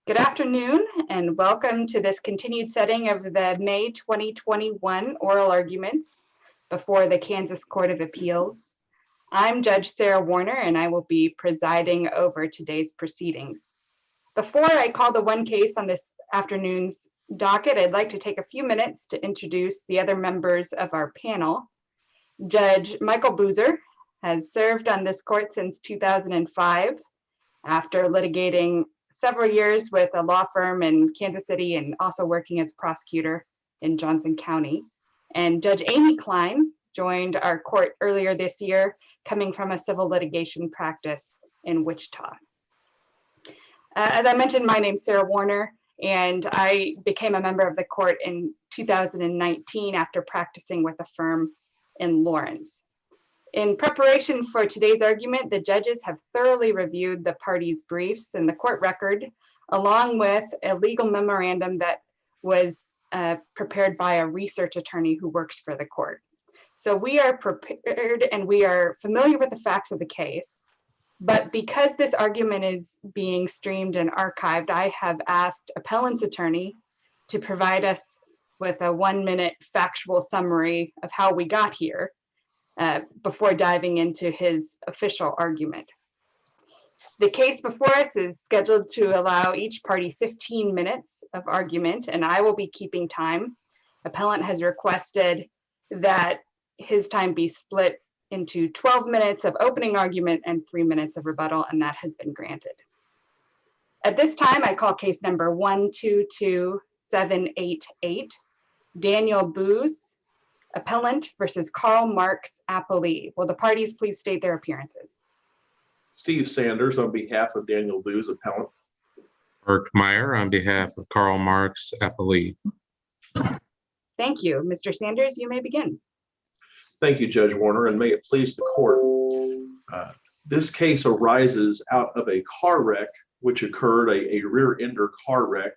Good afternoon and welcome to this continued setting of the May 2021 oral arguments before the Kansas Court of Appeals. I'm Judge Sarah Warner and I will be presiding over today's proceedings. Before I call the one case on this afternoon's docket, I'd like to take a few minutes to introduce the other members of our panel. Judge Michael Boozer has served on this court since 2005 after litigating several years with a law firm in Kansas City and also working as prosecutor in Johnson County. And Judge Amy Klein joined our court earlier this year, coming from a civil litigation practice in Wichita. As I mentioned, my name's Sarah Warner, and I became a member of the court in 2019 after practicing with a firm in Lawrence. In preparation for today's argument, the judges have thoroughly reviewed the parties' briefs and the court record, along with a legal memorandum that was prepared by a research attorney who works for the court. So we are prepared and we are familiar with the facts of the case, but because this argument is being streamed and archived, I have asked appellant's attorney to provide us with a 1-minute factual summary of how we got here. Before diving into his official argument. The case before us is scheduled to allow each party 15 minutes of argument, and I will be keeping time. Appellant has requested that his time be split into 12 minutes of opening argument and 3 minutes of rebuttal, and that has been granted. At this time, I call case number 122788, Daniel Boose, Appellant versus Karl Marx Appellee. Will the parties please state their appearances? Steve Sanders on behalf of Daniel Boose, Appellant. Mark Meyer on behalf of Karl Marx Appellee. Thank you. Mr. Sanders, you may begin. Thank you, Judge Warner, and may it please the court. This case arises out of a car wreck which occurred, a rear-ender car wreck,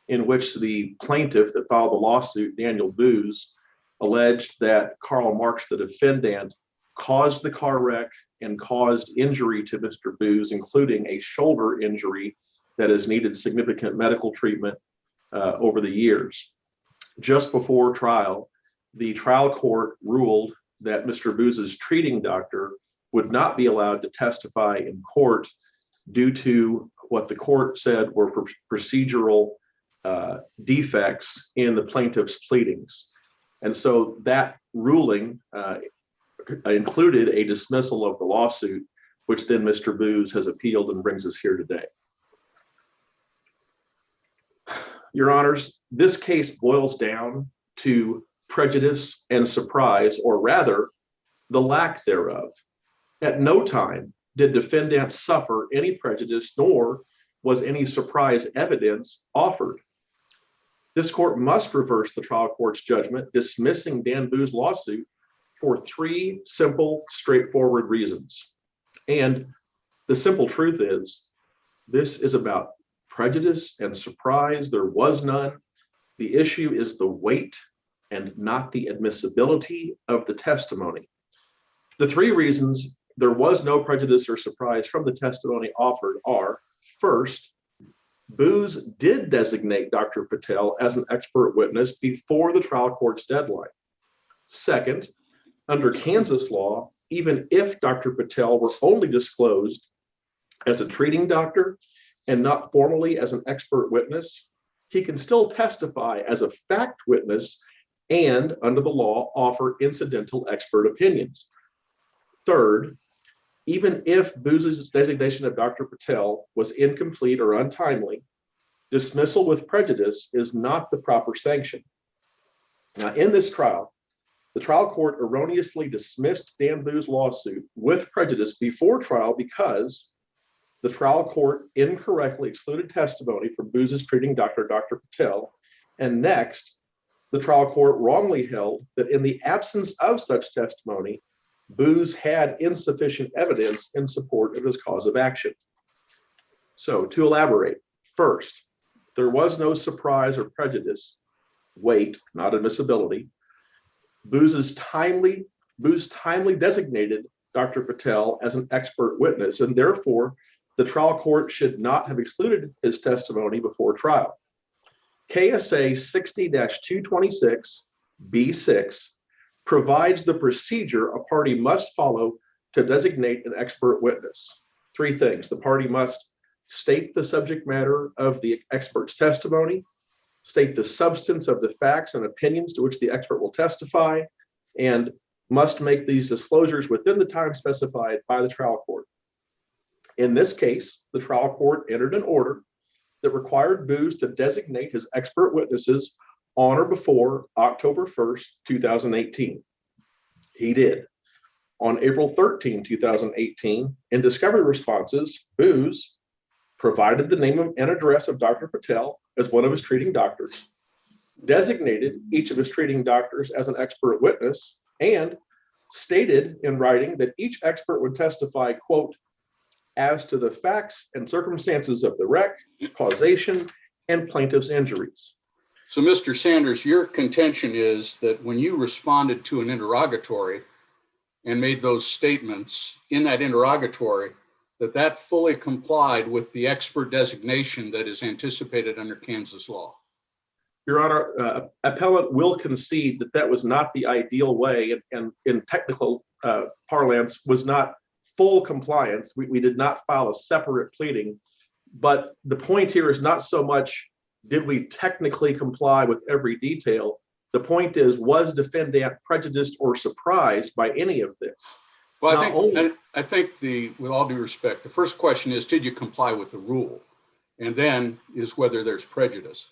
in which the plaintiff that filed the lawsuit, Daniel Boose, alleged that Karl Marx, the defendant, caused the car wreck and caused injury to Mr. Boose, including a shoulder injury that has needed significant medical treatment over the years. Just before trial, the trial court ruled that Mr. Boose's treating doctor would not be allowed to testify in court due to what the court said were procedural defects in the plaintiff's pleadings. And so that ruling included a dismissal of the lawsuit, which then Mr. Boose has appealed and brings us here today. Your Honors, this case boils down to prejudice and surprise, or rather, the lack thereof. At no time did defendant suffer any prejudice, nor was any surprise evidence offered. This court must reverse the trial court's judgment dismissing Dan Boose's lawsuit for 3 simple, straightforward reasons. And the simple truth is, this is about prejudice and surprise. There was none. The issue is the weight and not the admissibility of the testimony. The 3 reasons there was no prejudice or surprise from the testimony offered are: first, Boose did designate Dr. Patel as an expert witness before the trial court's deadline. Second, under Kansas law, even if Dr. Patel were only disclosed as a treating doctor and not formally as an expert witness, he can still testify as a fact witness and, under the law, offer incidental expert opinions. Third, even if Boose's designation of Dr. Patel was incomplete or untimely, dismissal with prejudice is not the proper sanction. Now, in this trial, the trial court erroneously dismissed Dan Boose's lawsuit with prejudice before trial because the trial court incorrectly excluded testimony from Boose's treating doctor, Dr. Patel, and next, the trial court wrongly held that in the absence of such testimony, Boose had insufficient evidence in support of his cause of action. So, to elaborate, first, there was no surprise or prejudice, weight, not admissibility. Boose timely designated Dr. Patel as an expert witness, and therefore the trial court should not have excluded his testimony before trial. KSA 60-226B6 provides the procedure a party must follow to designate an expert witness. Three things: the party must state the subject matter of the expert's testimony, state the substance of the facts and opinions to which the expert will testify, and must make these disclosures within the time specified by the trial court. In this case, the trial court entered an order that required Booz to designate his expert witnesses on or before October 1st, 2018. He did. On April 13, 2018, in discovery responses, Booz provided the name and address of Dr. Patel as one of his treating doctors, designated each of his treating doctors as an expert witness, and stated in writing that each expert would testify, quote, as to the facts and circumstances of the wreck, causation, and plaintiff's injuries. So, Mr. Sanders, your contention is that when you responded to an interrogatory and made those statements in that interrogatory, that fully complied with the expert designation that is anticipated under Kansas law. Your Honor, appellant will concede that that was not the ideal way, and in technical parlance was not full compliance. We did not file a separate pleading, but the point here is not so much did we technically comply with every detail. The point is, was defendant prejudiced or surprised by any of this? Well, I think with all due respect, the first question is, did you comply with the rule? And then is whether there's prejudice.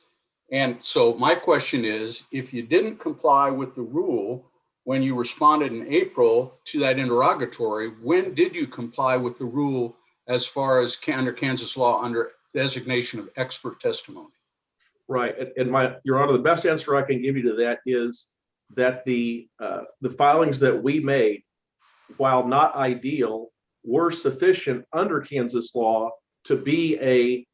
And so my question is, if you didn't comply with the rule when you responded in April to that interrogatory, when did you comply with the rule as far as under Kansas law under designation of expert testimony? Right, and Your Honor, the best answer I can give you to that is that the filings that we made, while not ideal, were sufficient under Kansas law to be a,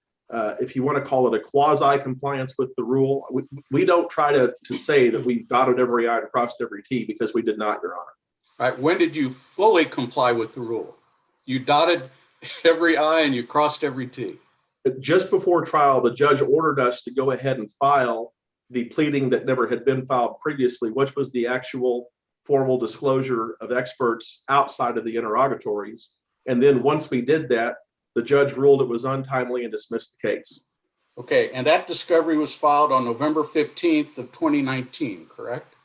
if you want to call it a quasi-compliance with the rule. We don't try to say that we dotted every I and crossed every T, because we did not, Your Honor. All right, when did you fully comply with the rule? You dotted every I and you crossed every T. Just before trial, the judge ordered us to go ahead and file the pleading that never had been filed previously, which was the actual formal disclosure of experts outside of the interrogatories. And then once we did that, the judge ruled it was untimely and dismissed the case. Okay, and that discovery was filed on November 15th of 2019, correct?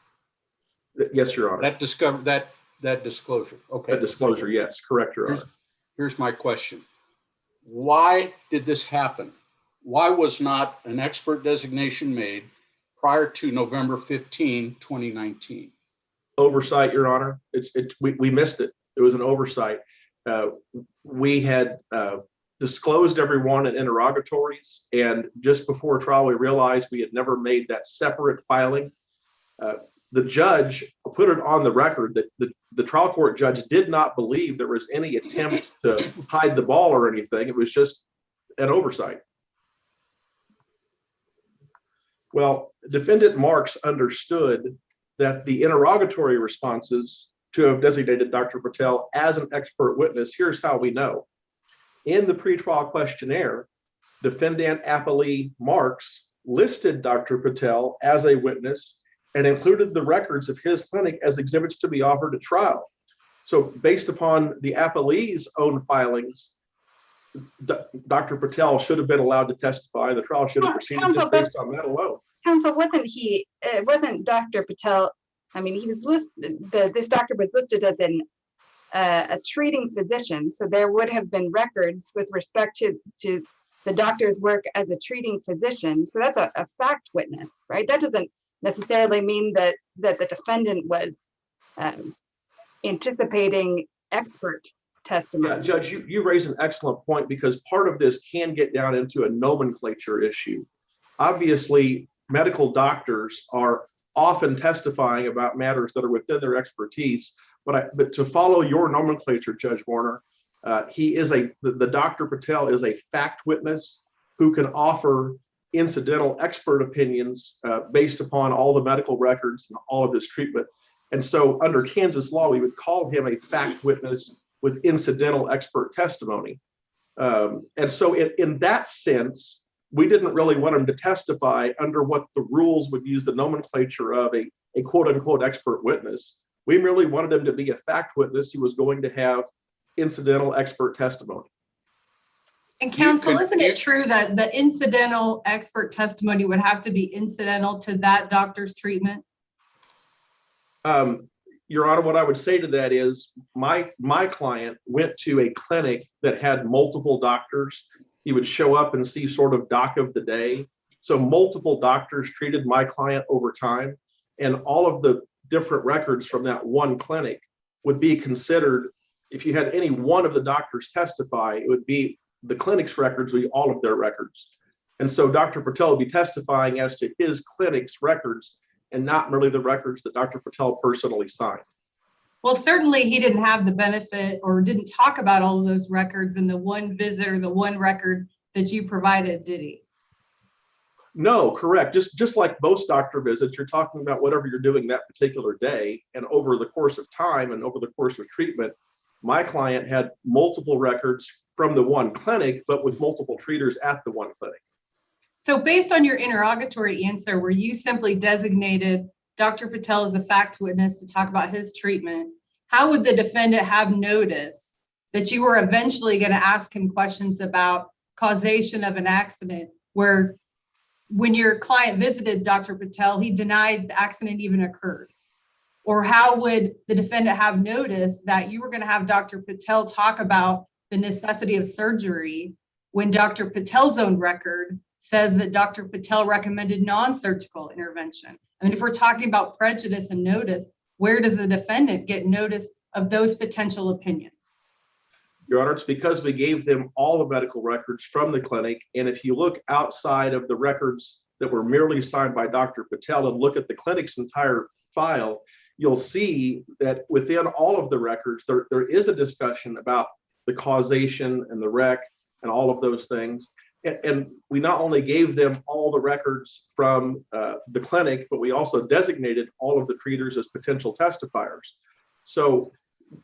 Yes, Your Honor. That disclosure. Okay. That disclosure, yes, correct, Your Honor. Here's my question. Why did this happen? Why was not an expert designation made prior to November 15, 2019? Oversight, Your Honor. We missed it. It was an oversight. We had disclosed everyone in interrogatories, and just before trial, we realized we had never made that separate filing. The judge put it on the record that the trial court judge did not believe there was any attempt to hide the ball or anything. It was just an oversight. Well, defendant Marks understood that the interrogatory responses to have designated Dr. Patel as an expert witness, here's how we know. In the pretrial questionnaire, defendant appellee Marks listed Dr. Patel as a witness and included the records of his clinic as exhibits to be offered at trial. So based upon the appellee's own filings, Dr. Patel should have been allowed to testify. The trial should have proceeded just based on that alone. Counsel, wasn't Dr. Patel, I mean, he was listed, this doctor was listed as a treating physician. So there would have been records with respect to the doctor's work as a treating physician. So that's a fact witness, right? That doesn't necessarily mean that the defendant was anticipating expert testimony. Yeah, Judge, you raise an excellent point, because part of this can get down into a nomenclature issue. Obviously, medical doctors are often testifying about matters that are within their expertise, but to follow your nomenclature, Judge Warner, the Dr. Patel is a fact witness who can offer incidental expert opinions based upon all the medical records and all of his treatment. And so under Kansas law, we would call him a fact witness with incidental expert testimony. And so in that sense, we didn't really want him to testify under what the rules would use the nomenclature of a quote unquote expert witness. We merely wanted him to be a fact witness who was going to have incidental expert testimony. And counsel, could- isn't it true that the incidental expert testimony would have to be incidental to that doctor's treatment? Your Honor, what I would say to that is my client went to a clinic that had multiple doctors. He would show up and see sort of doc of the day. So multiple doctors treated my client over time, and all of the different records from that one clinic would be considered. If you had any one of the doctors testify, it would be the clinic's records, would be all of their records. And so Dr. Patel would be testifying as to his clinic's records and not merely the records that Dr. Patel personally signed. Well, certainly he didn't have the benefit or didn't talk about all of those records in the one visit or the one record that you provided, did he? No, correct. Just like most doctor visits, you're talking about whatever you're doing that particular day. And over the course of time and over the course of treatment, my client had multiple records from the one clinic, but with multiple treaters at the one clinic. So based on your interrogatory answer, where you simply designated Dr. Patel as a fact witness to talk about his treatment, how would the defendant have noticed that you were eventually going to ask him questions about causation of an accident, where when your client visited Dr. Patel, he denied the accident even occurred? Or how would the defendant have noticed that you were going to have Dr. Patel talk about the necessity of surgery when Dr. Patel's own record says that Dr. Patel recommended non-surgical intervention? I mean, if we're talking about prejudice and notice, where does the defendant get notice of those potential opinions? Your Honor, it's because we gave them all the medical records from the clinic. And if you look outside of the records that were merely signed by Dr. Patel and look at the clinic's entire file, you'll see that within all of the records, there is a discussion about the causation and the wreck and all of those things. And we not only gave them all the records from the clinic, but we also designated all of the treaters as potential testifiers. So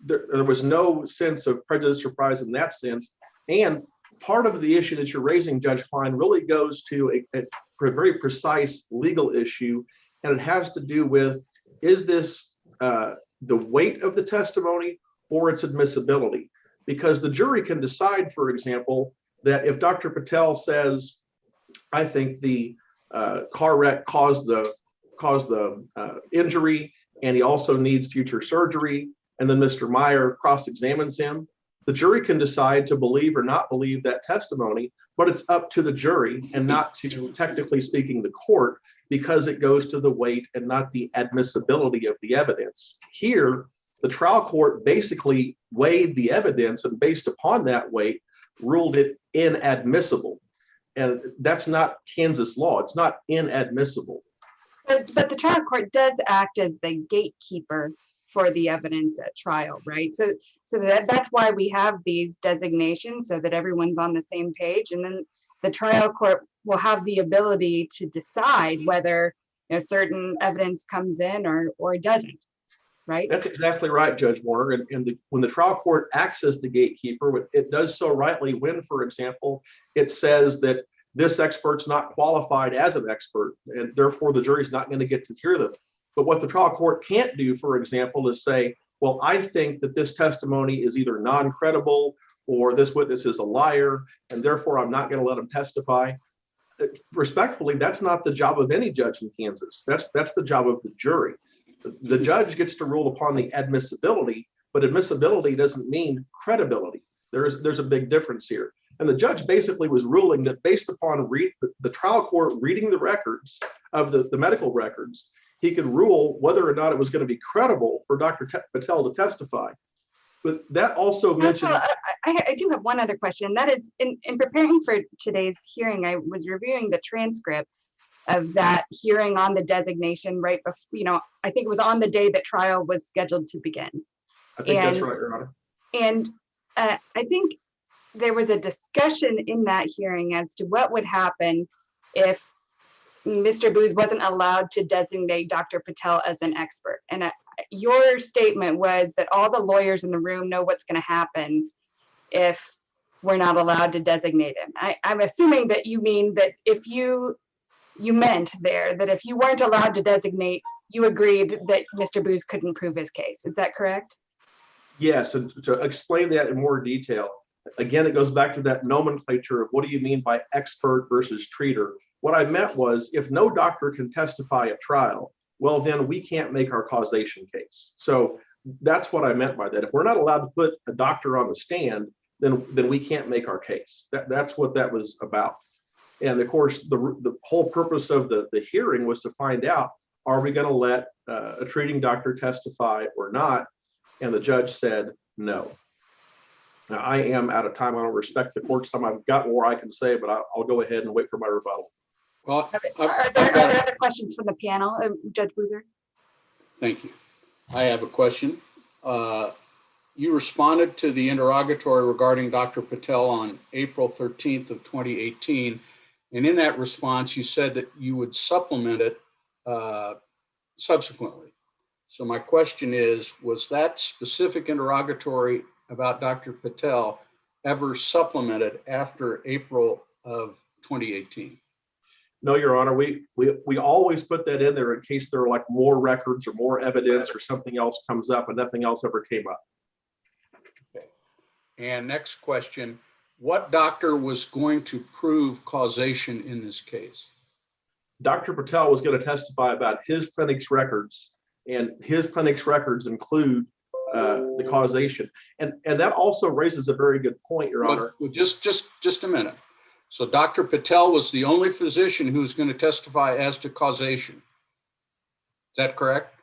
there was no sense of prejudice, surprise in that sense. And part of the issue that you're raising, Judge Klein, really goes to a very precise legal issue. And it has to do with, is this the weight of the testimony or its admissibility? Because the jury can decide, for example, that if Dr. Patel says, I think the car wreck caused the injury, and he also needs future surgery, and then Mr. Meyer cross-examines him, the jury can decide to believe or not believe that testimony, but it's up to the jury and not to, technically speaking, the court, because it goes to the weight and not the admissibility of the evidence. Here, the trial court basically weighed the evidence and based upon that weight, ruled it inadmissible. And that's not Kansas law. It's not inadmissible. But the trial court does act as the gatekeeper for the evidence at trial, right? So that's why we have these designations, so that everyone's on the same page. And then the trial court will have the ability to decide whether, you know, certain evidence comes in or doesn't, right? That's exactly right, Judge Warner. And when the trial court acts as the gatekeeper, it does so rightly when, for example, it says that this expert's not qualified as an expert, and therefore the jury's not going to get to hear them. But what the trial court can't do, for example, is say, well, I think that this testimony is either non-credible or this witness is a liar, and therefore I'm not going to let him testify. Respectfully, that's not the job of any judge in Kansas. That's the job of the jury. The judge gets to rule upon the admissibility, but admissibility doesn't mean credibility. There's a big difference here. And the judge basically was ruling that based upon the trial court reading the records of the medical records, he could rule whether or not it was going to be credible for Dr. Patel to testify. But that also mentioned. I do have one other question. That is, in preparing for today's hearing, I was reviewing the transcript of that hearing on the designation right before, you know, I think it was on the day that trial was scheduled to begin. I think that's right, Your Honor. And I think there was a discussion in that hearing as to what would happen if Mr. Booz wasn't allowed to designate Dr. Patel as an expert. And your statement was that all the lawyers in the room know what's going to happen if we're not allowed to designate him. I'm assuming that you mean that if you meant there that if you weren't allowed to designate, you agreed that Mr. Booz couldn't prove his case. Is that correct? Yes, and to explain that in more detail, again, it goes back to that nomenclature of what do you mean by expert versus treater? What I meant was if no doctor can testify at trial, well, then we can't make our causation case. So that's what I meant by that. If we're not allowed to put a doctor on the stand, then we can't make our case. That's what that was about. And of course, the whole purpose of the hearing was to find out, are we going to let a treating doctor testify or not? And the judge said no. Now, I am out of time. I don't respect the court's time. I've got more I can say, but I'll go ahead and wait for my rebuttal. Well, Are there other questions from the panel, Judge Boozer? thank you. I have a question. You responded to the interrogatory regarding Dr. Patel on April 13th of 2018. And in that response, you said that you would supplement it subsequently. So my question is, was that specific interrogatory about Dr. Patel ever supplemented after April of 2018? No, Your Honor, we always put that in there in case there are like more records or more evidence or something else comes up, and nothing else ever came up. Okay. And next question, what doctor was going to prove causation in this case? Dr. Patel was going to testify about his clinic's records, and his clinic's records include the causation. And that also raises a very good point, Your Honor. Well, just a minute. So Dr. Patel was the only physician who was going to testify as to causation. Is that correct?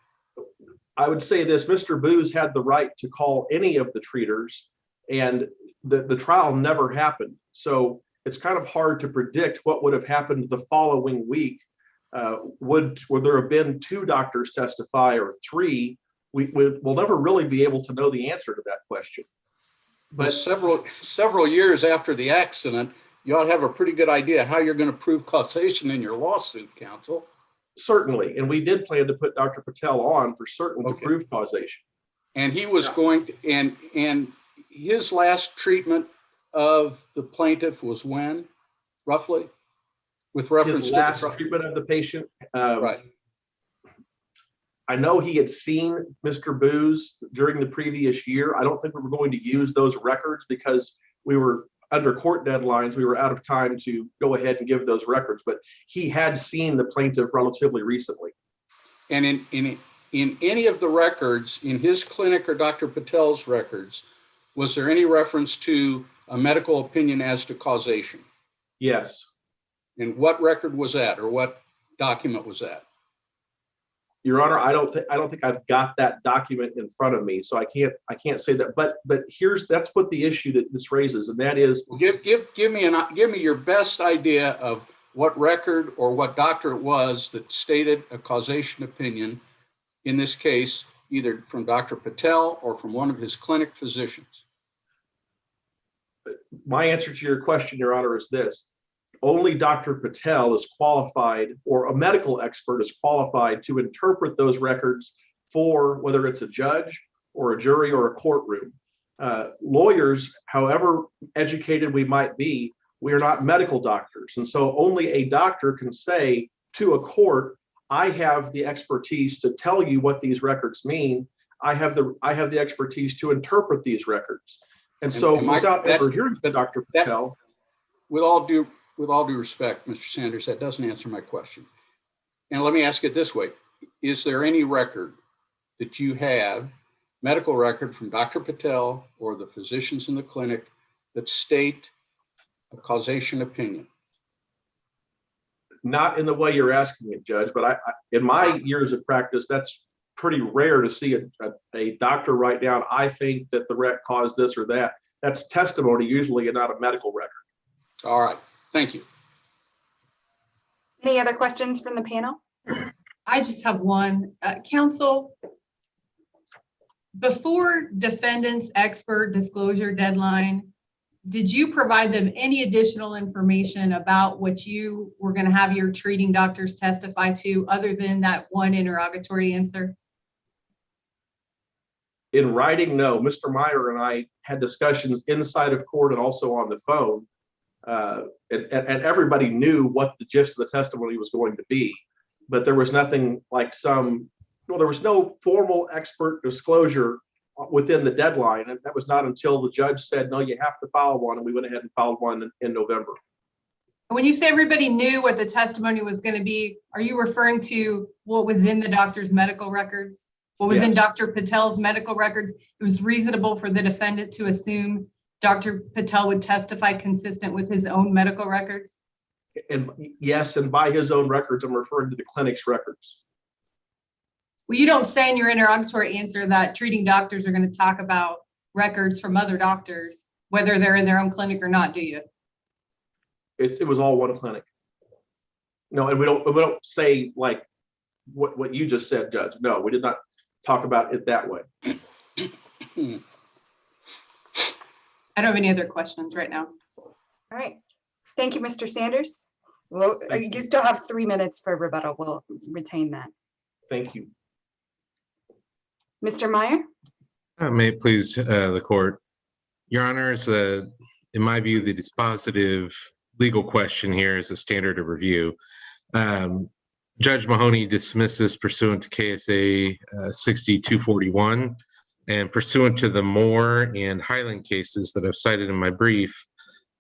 I would say this, Mr. Booz had the right to call any of the treaters, and the trial never happened. So it's kind of hard to predict what would have happened the following week. Would there have been 2 doctors testify or 3? We'll never really be able to know the answer to that question. But several years after the accident, you ought to have a pretty good idea how you're going to prove causation in your lawsuit, counsel. Certainly, and we did plan to put Dr. Patel on for certain to prove causation. And he was going to, and his last treatment of the plaintiff was when, roughly? With reference His to last the treatment of the patient. right. I know he had seen Mr. Booz during the previous year. I don't think we were going to use those records because we were under court deadlines. We were out of time to go ahead and give those records, but he had seen the plaintiff relatively recently. And in any of the records, in his clinic or Dr. Patel's records, was there any reference to a medical opinion as to causation? Yes. And what record was that, or what document was that? Your Honor, I don't think I've got that document in front of me, so I can't say that. But that's what the issue that this raises, and that is, Well, give me your best idea of what record or what doctor it was that stated a causation opinion in this case, either from Dr. Patel or from one of his clinic physicians. my answer to your question, Your Honor, is this. Only Dr. Patel is qualified, or a medical expert is qualified to interpret those records for whether it's a judge or a jury or a courtroom. Lawyers, however educated we might be, we are not medical doctors. And so only a doctor can say to a court, I have the expertise to tell you what these records mean. I have the expertise to interpret these records. And so without ever hearing from Dr. Patel. With all due respect, Mr. Sanders, that doesn't answer my question. And let me ask it this way. Is there any record that you have, medical record from Dr. Patel or the physicians in the clinic, that state a causation opinion? Not in the way you're asking it, Judge, but in my years of practice, that's pretty rare to see a doctor write down, I think that the wreck caused this or that. That's testimony usually and not a medical record. All right, thank you. Any other questions from the panel? I just have one. Counsel, before defendant's expert disclosure deadline, did you provide them any additional information about what you were going to have your treating doctors testify to other than that one interrogatory answer? In writing, no. Mr. Meyer and I had discussions inside of court and also on the phone. And everybody knew what the gist of the testimony was going to be, but there was nothing like there was no formal expert disclosure within the deadline. And that was not until the judge said, no, you have to file one. And we went ahead and filed one in November. When you say everybody knew what the testimony was going to be, are you referring to what was in the doctor's medical records? What was in Yes. Dr. Patel's medical records? It was reasonable for the defendant to assume Dr. Patel would testify consistent with his own medical records? And yes, and by his own records, I'm referring to the clinic's records. Well, you don't say in your interrogatory answer that treating doctors are going to talk about records from other doctors, whether they're in their own clinic or not, do you? It was all one clinic. No, and we don't say like what you just said, Judge. No, we did not talk about it that way. I don't have any other questions right now. All right. Thank you, Mr. Sanders. Well, Thank you still have 3 minutes for rebuttal. We'll retain that. Thank you. Mr. Meyer? May it please the court. Your honors, in my view, the dispositive legal question here is the standard of review. Judge Mahoney dismissed this pursuant to KSA 6241 and pursuant to the Moore and Highland cases that I've cited in my brief,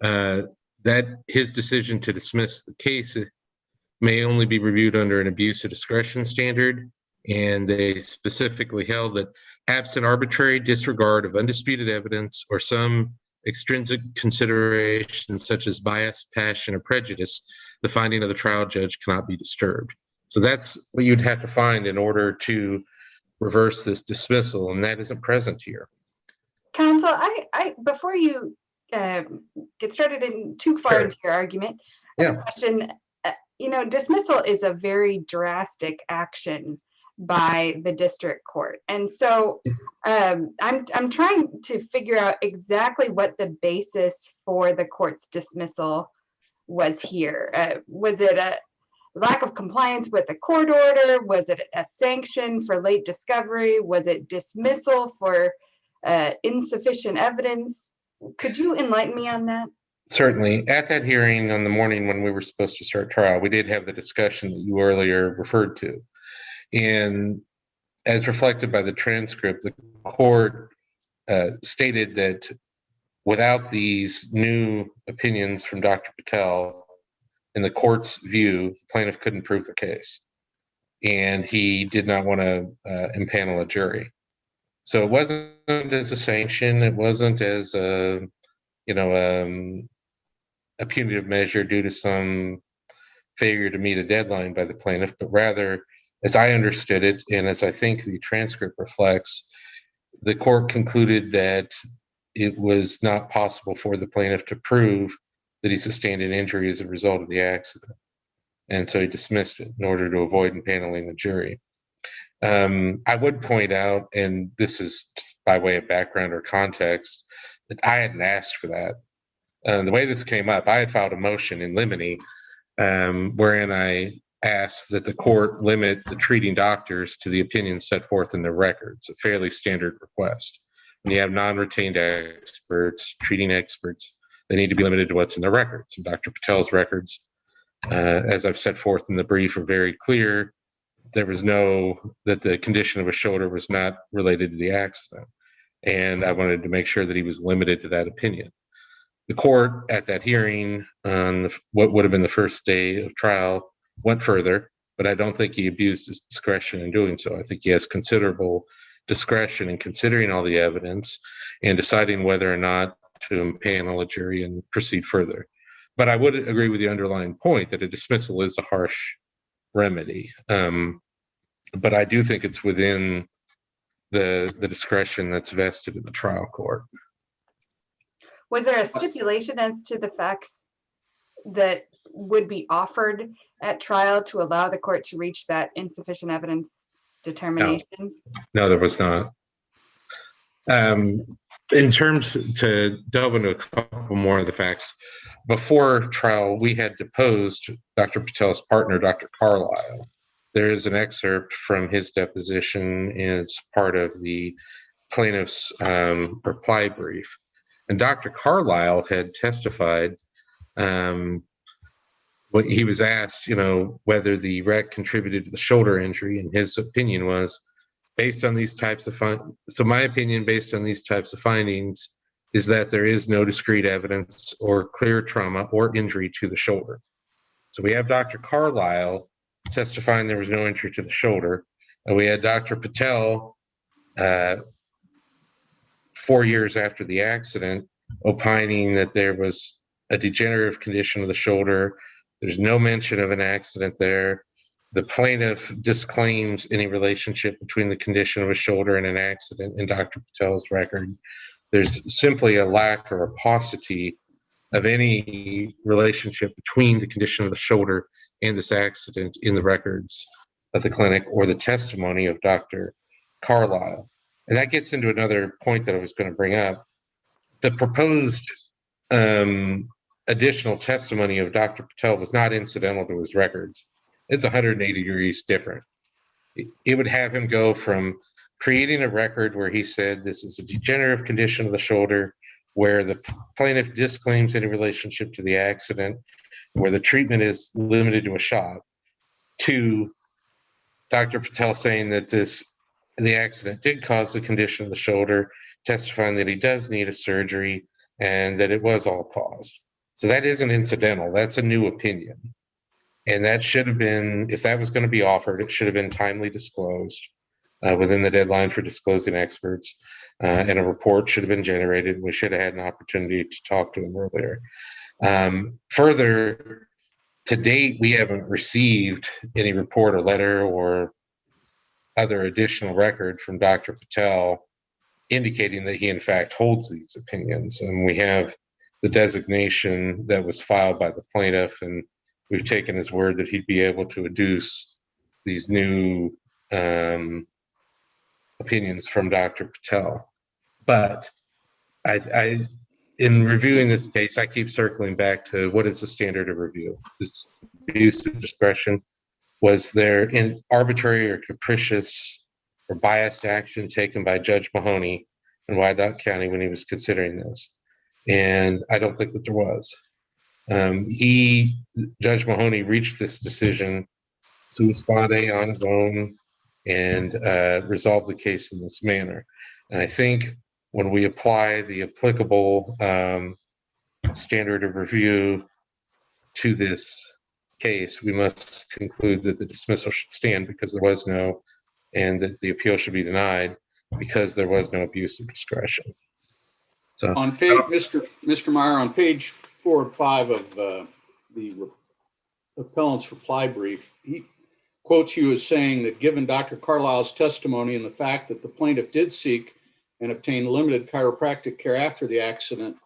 that his decision to dismiss the case may only be reviewed under an abuse of discretion standard. And they specifically held that absent arbitrary disregard of undisputed evidence or some extrinsic consideration such as bias, passion, or prejudice, the finding of the trial judge cannot be disturbed. So that's what you'd have to find in order to reverse this dismissal, and that isn't present here. Counsel, I before you get started in too far Sure. into your argument, I have a question. Dismissal is a very drastic action by the district court, and so I'm trying to figure out exactly what the basis for the court's dismissal was here. Was it a lack of compliance with the court order? Was it a sanction for late discovery? Was it dismissal for insufficient evidence? Could you enlighten me on that? Certainly. At that hearing on the morning when we were supposed to start trial, we did have the discussion that you earlier referred to. And as reflected by the transcript, the court stated that without these new opinions from Dr. Patel, in the court's view, the plaintiff couldn't prove the case. And he did not want to impanel a jury. So it wasn't as a sanction. It wasn't as a punitive measure due to some failure to meet a deadline by the plaintiff, but rather, as I understood it, and as I think the transcript reflects, the court concluded that it was not possible for the plaintiff to prove that he sustained an injury as a result of the accident. And so he dismissed it in order to avoid impaneling the jury. I would point out, and this is by way of background or context, that I hadn't asked for that. The way this came up, I had filed a motion in limine wherein I asked that the court limit the treating doctors to the opinions set forth in the records, a fairly standard request. When you have non-retained experts, treating experts, they need to be limited to what's in the records. And Dr. Patel's records, as I've set forth in the brief, are very clear. There was that the condition of his shoulder was not related to the accident. And I wanted to make sure that he was limited to that opinion. The court at that hearing on what would have been the first day of trial went further, but I don't think he abused his discretion in doing so. I think he has considerable discretion in considering all the evidence and deciding whether or not to impanel a jury and proceed further. But I would agree with the underlying point that a dismissal is a harsh remedy. But I do think it's within the discretion that's vested in the trial court. Was there a stipulation as to the facts that would be offered at trial to allow the court to reach that insufficient evidence determination? No, there was not. In terms to delve into a couple more of the facts, before trial, we had deposed Dr. Patel's partner, Dr. Carlisle. There is an excerpt from his deposition, and it's part of the plaintiff's reply brief. And Dr. Carlisle had testified when he was asked, whether the wreck contributed to the shoulder injury, and his opinion was, based on these types of so my opinion based on these types of findings is that there is no discrete evidence or clear trauma or injury to the shoulder. So we have Dr. Carlisle testifying there was no injury to the shoulder, and we had Dr. Patel 4 years after the accident opining that there was a degenerative condition of the shoulder. There's no mention of an accident there. The plaintiff disclaims any relationship between the condition of a shoulder and an accident in Dr. Patel's record. There's simply a lack or a paucity of any relationship between the condition of the shoulder and this accident in the records of the clinic or the testimony of Dr. Carlisle. And that gets into another point that I was going to bring up. The proposed additional testimony of Dr. Patel was not incidental to his records. It's 180 degrees different. It would have him go from creating a record where he said this is a degenerative condition of the shoulder, where the plaintiff disclaims any relationship to the accident, where the treatment is limited to a shot, to Dr. Patel saying that the accident did cause the condition of the shoulder, testifying that he does need a surgery and that it was all caused. So that isn't incidental. That's a new opinion. And that should have been, if that was going to be offered, it should have been timely disclosed within the deadline for disclosing experts. And a report should have been generated. We should have had an opportunity to talk to him earlier. Further, to date, we haven't received any report or letter or other additional record from Dr. Patel indicating that he in fact holds these opinions. And we have the designation that was filed by the plaintiff, and we've taken his word that he'd be able to adduce these new opinions from Dr. Patel. But I, in reviewing this case, I keep circling back to what is the standard of review? This abuse of discretion. Was there an arbitrary or capricious or biased action taken by Judge Mahoney in Wyandotte County when he was considering this? And I don't think that there was. Judge Mahoney reached this decision sua sponte on his own and resolved the case in this manner. And I think when we apply the applicable standard of review to this case, we must conclude that the dismissal should stand because there was no, and that the appeal should be denied because there was no abuse of discretion. So on page, Mr. Meyer, on page 4 and 5 of the appellant's reply brief, he quotes you as saying that given Dr. Carlisle's testimony and the fact that the plaintiff did seek and obtain limited chiropractic care after the accident,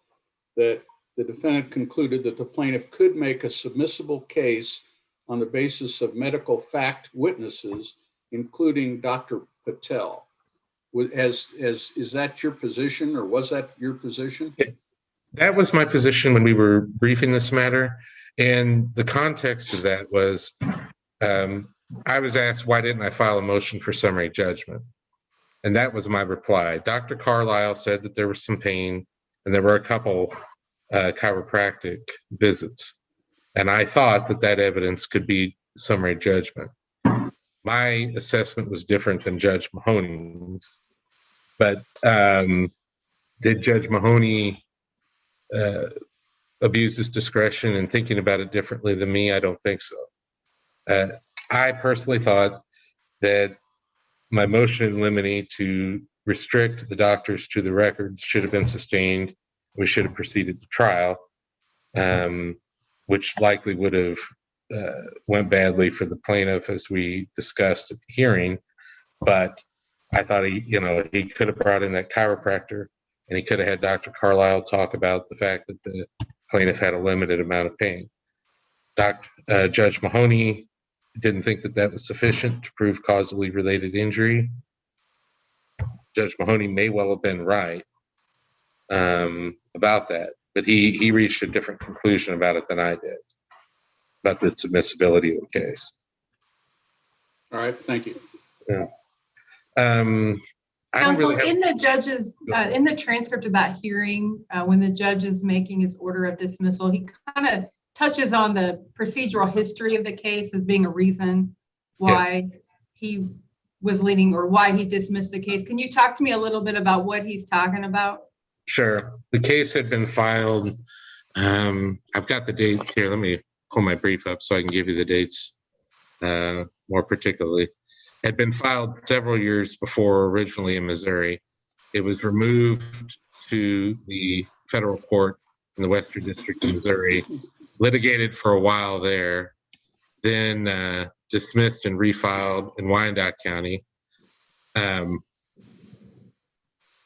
that the defendant concluded that the plaintiff could make a submissible case on the basis of medical fact witnesses, including Dr. Patel. Is that your position, or was that your position? That was my position when we were briefing this matter. And the context of that was I was asked, why didn't I file a motion for summary judgment? And that was my reply. Dr. Carlisle said that there was some pain and there were a couple chiropractic visits. And I thought that that evidence could be summary judgment. My assessment was different than Judge Mahoney's. But did Judge Mahoney abuse his discretion in thinking about it differently than me? I don't think so. I personally thought that my motion in limine to restrict the doctors to the records should have been sustained. We should have proceeded to trial, which likely would have went badly for the plaintiff, as we discussed at the hearing. But I thought he could have brought in that chiropractor, and he could have had Dr. Carlisle talk about the fact that the plaintiff had a limited amount of pain. Judge Mahoney didn't think that that was sufficient to prove causally related injury. Judge Mahoney may well have been right about that, but he reached a different conclusion about it than I did, about the submissibility of the case. All right, thank you. Yeah. I don't Counsel, really have. in the judge's, in the transcript of that hearing, when the judge is making his order of dismissal, he kind of touches on the procedural history of the case as being a reason why he was leading or why he dismissed the case. Can you talk to me a little bit about what he's talking about? Sure. The case had been filed. I've got the date here. Let me pull my brief up so I can give you the dates more particularly. Had been filed several years before, originally in Missouri. It was removed to the federal court in the Western District of Missouri, litigated for a while there, then dismissed and refiled in Wyandotte County, and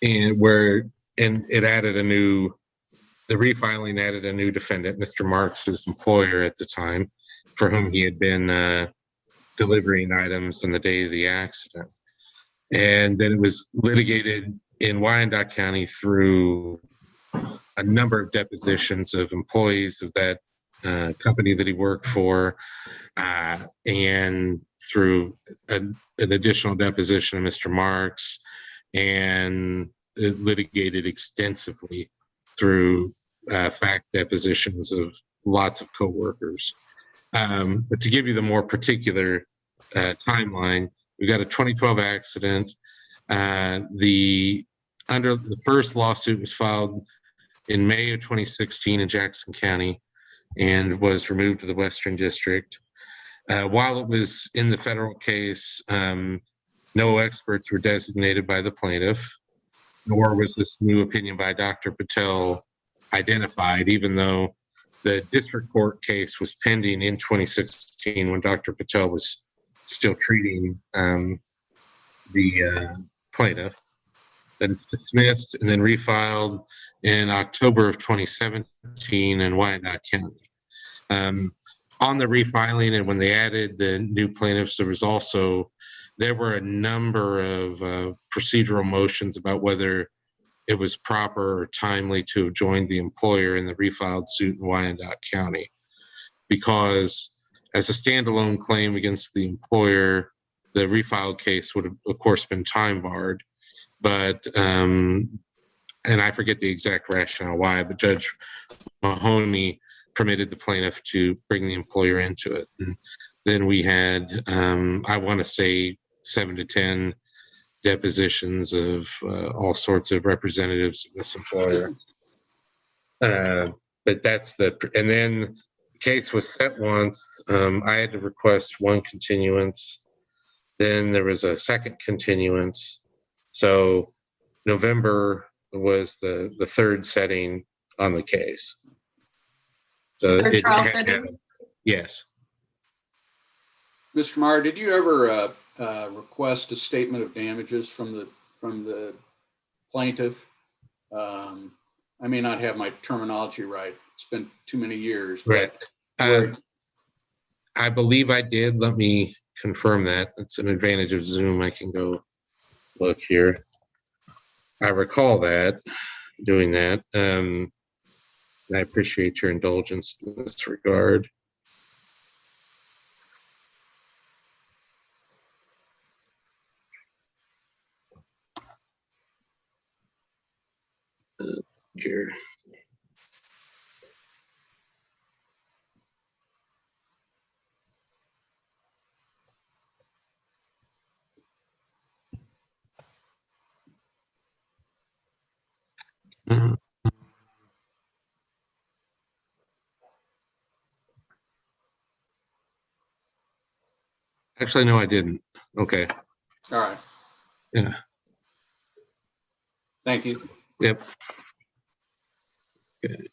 it added the refiling added a new defendant, Mr. Marks, his employer at the time, for whom he had been delivering items on the day of the accident. And then it was litigated in Wyandotte County through a number of depositions of employees of that company that he worked for, and through an additional deposition of Mr. Marks, and it litigated extensively through fact depositions of lots of coworkers. But to give you the more particular timeline, we got a 2012 accident. The first lawsuit was filed in May of 2016 in Jackson County and was removed to the Western District. While it was in the federal case, no experts were designated by the plaintiff, nor was this new opinion by Dr. Patel identified, even though the district court case was pending in 2016 when Dr. Patel was still treating the plaintiff. Then it's dismissed and then refiled in October of 2017 in Wyandotte County. On the refiling and when they added the new plaintiffs, there were a number of procedural motions about whether it was proper or timely to have joined the employer in the refiled suit in Wyandotte County. Because as a standalone claim against the employer, the refiled case would have, of course, been time barred. But, and I forget the exact rationale why, but Judge Mahoney permitted the plaintiff to bring the employer into it. And then we had, I want to say, 7 to 10 depositions of all sorts of representatives of this employer. But that's and then the case was set once. I had to request one continuance. Then there was a second continuance. So November was the third setting on the case. So Third trial setting? Yes. Mr. Meyer, did you ever request a statement of damages from the plaintiff? I may not have my terminology right. It's been too many years. Right. I believe I did. Let me confirm that. It's an advantage of Zoom. I can go look here. I recall doing that. I appreciate your indulgence in this regard. Here. Actually, no, I didn't. Okay. All right. Yeah. Thank you. Yep. Good.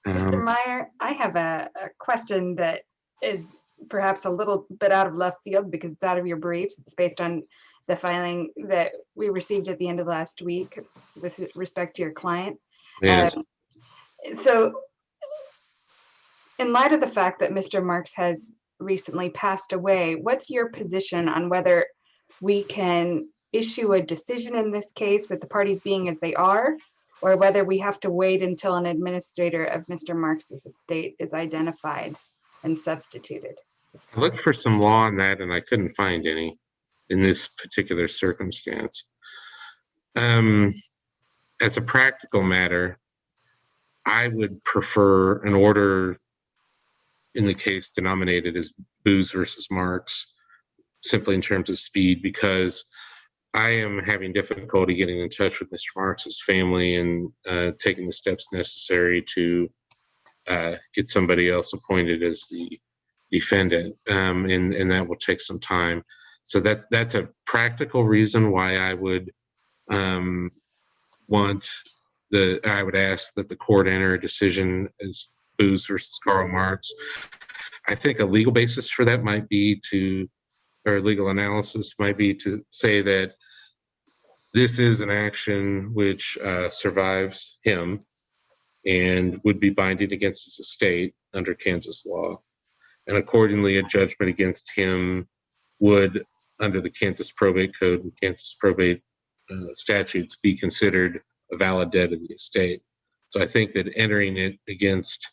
Mr. Meyer, I have a question that is perhaps a little bit out of left field because it's out of your briefs. It's based on the filing that we received at the end of last week with respect to your client. Yes. So in light of the fact that Mr. Marks has recently passed away, what's your position on whether we can issue a decision in this case with the parties being as they are, or whether we have to wait until an administrator of Mr. Marks's estate is identified and substituted? I looked for some law on that and I couldn't find any. in this particular circumstance. As a practical matter, I would prefer an order in the case denominated as Booz versus Marks, simply in terms of speed, because I am having difficulty getting in touch with Mr. Marks's family and taking the steps necessary to get somebody else appointed as the defendant, and that will take some time. So that's a practical reason why I would I would ask that the court enter a decision as Booz versus Karl Marx. I think a legal basis for that might be or legal analysis might be to say that this is an action which survives him and would be binding against his estate under Kansas law. And accordingly, a judgment against him would, under the Kansas probate code and Kansas probate statutes, be considered a valid debt of the estate. So I think that entering it against,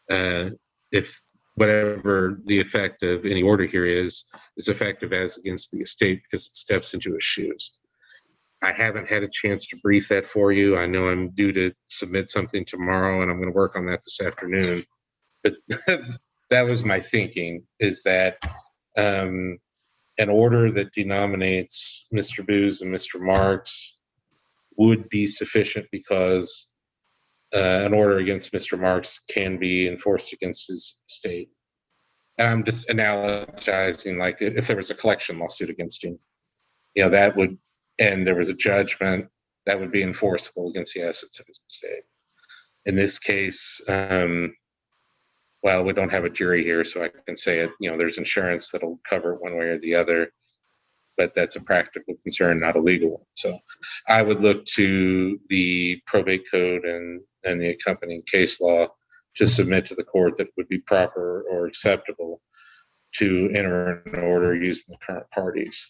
if whatever the effect of any order here is effective as against the estate because it steps into his shoes. I haven't had a chance to brief that for you. I know I'm due to submit something tomorrow, and I'm going to work on that this afternoon. But that was my thinking, is that an order that denominates Mr. Booz and Mr. Marks would be sufficient because an order against Mr. Marks can be enforced against his estate. And I'm just analogizing, like if there was a collection lawsuit against him, that would, and there was a judgment, that would be enforceable against the assets of his estate. In this case, well, we don't have a jury here, so I can say it, there's insurance that'll cover it one way or the other, but that's a practical concern, not a legal one. So I would look to the probate code and the accompanying case law to submit to the court that would be proper or acceptable to enter an order using the current parties.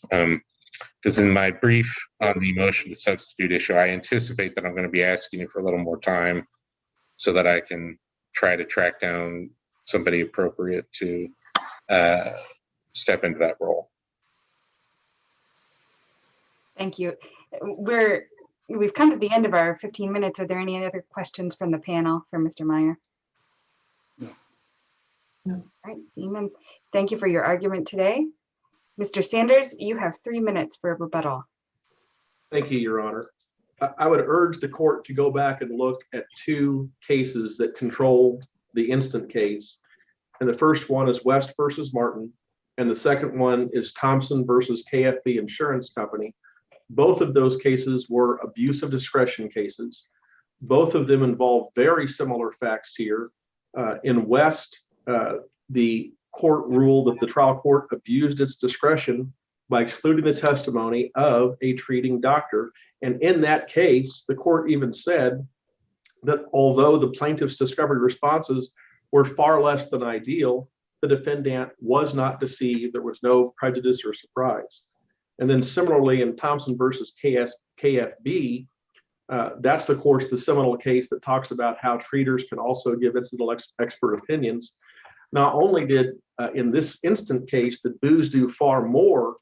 Because in my brief on the motion to substitute issue, I anticipate that I'm going to be asking you for a little more time so that I can try to track down somebody appropriate to step into that role. Thank you. We've come to the end of our 15 minutes. Are there any other questions from the panel for Mr. Meyer? No. All right, seeing none. Thank you for your argument today. Mr. Sanders, you have 3 minutes for a rebuttal. Thank you, Your Honor. I would urge the court to go back and look at 2 cases that controlled the instant case. And the first one is West versus Martin, and the second one is Thompson versus KFB Insurance Company. Both of those cases were abuse of discretion cases. Both of them involve very similar facts here. In West, the court ruled that the trial court abused its discretion by excluding the testimony of a treating doctor. And in that case, the court even said that although the plaintiff's discovered responses were far less than ideal, the defendant was not deceived. There was no prejudice or surprise. And then similarly in Thompson versus KFB, that's of course the seminal case that talks about how treaters can also give incidental expert opinions. Not only did in this instant case did Booz do far more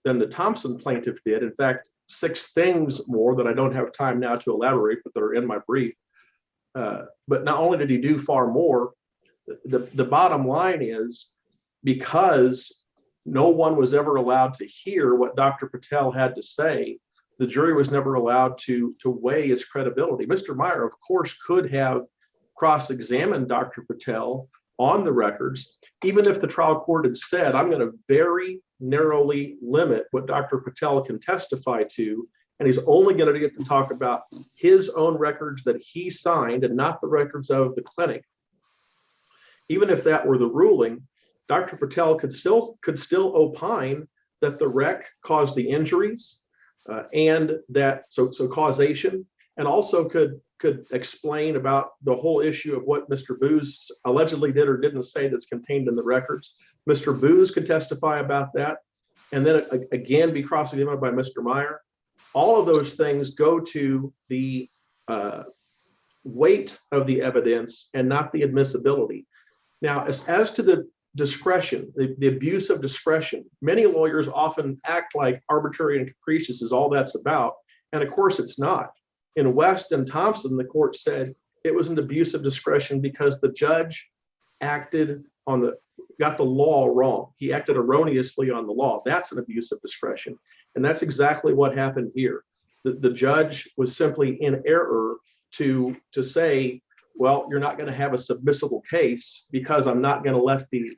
than the Thompson plaintiff did, in fact 6 things more that I don't have time now to elaborate, but that are in my brief. But not only did he do far more, the bottom line is, because no one was ever allowed to hear what Dr. Patel had to say, the jury was never allowed to weigh his credibility. Mr. Meyer, of course, could have cross-examined Dr. Patel on the records, even if the trial court had said, I'm going to very narrowly limit what Dr. Patel can testify to, and he's only going to get to talk about his own records that he signed and not the records of the clinic. Even if that were the ruling, Dr. Patel could still opine that the wreck caused the injuries and that so causation, and also could explain about the whole issue of what Mr. Booz allegedly did or didn't say that's contained in the records. Mr. Booz could testify about that, and then again be cross-examined by Mr. Meyer. All of those things go to the weight of the evidence and not the admissibility. Now, as to discretion, the abuse of discretion. Many lawyers often act like arbitrary and capricious is all that's about. And of course it's not. In West and Thompson, the court said it was an abuse of discretion because the judge got the law wrong. He acted erroneously on the law. That's an abuse of discretion. And that's exactly what happened here. The judge was simply in error to say, well, you're not going to have a submissible case because I'm not going to let the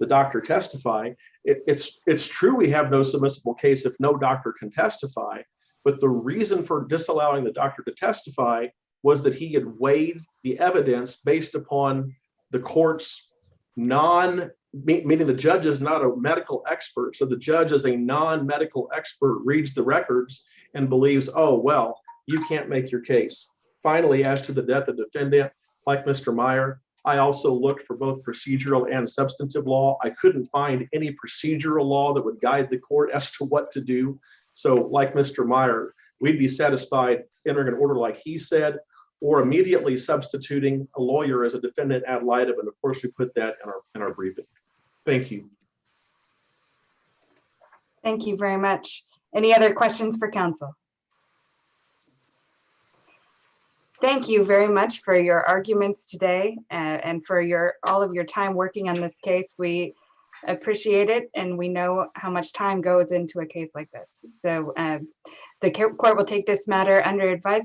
doctor testify. It's true we have no submissible case if no doctor can testify, but the reason for disallowing the doctor to testify was that he had weighed the evidence based upon the court's meaning the judge is not a medical expert. So the judge as a non-medical expert reads the records and believes, oh, well, you can't make your case. Finally, as to the death of defendant, like Mr. Meyer, I also looked for both procedural and substantive law. I couldn't find any procedural law that would guide the court as to what to do. So like Mr. Meyer, we'd be satisfied entering an order like he said, or immediately substituting a lawyer as a defendant ad litem. And of course, we put that in our briefing. Thank you. Thank you very much. Any other questions for counsel? Thank you very much for your arguments today and for all of your time working on this case. We appreciate it, and we know how much time goes into a case like this. So the court will take this matter under advisement.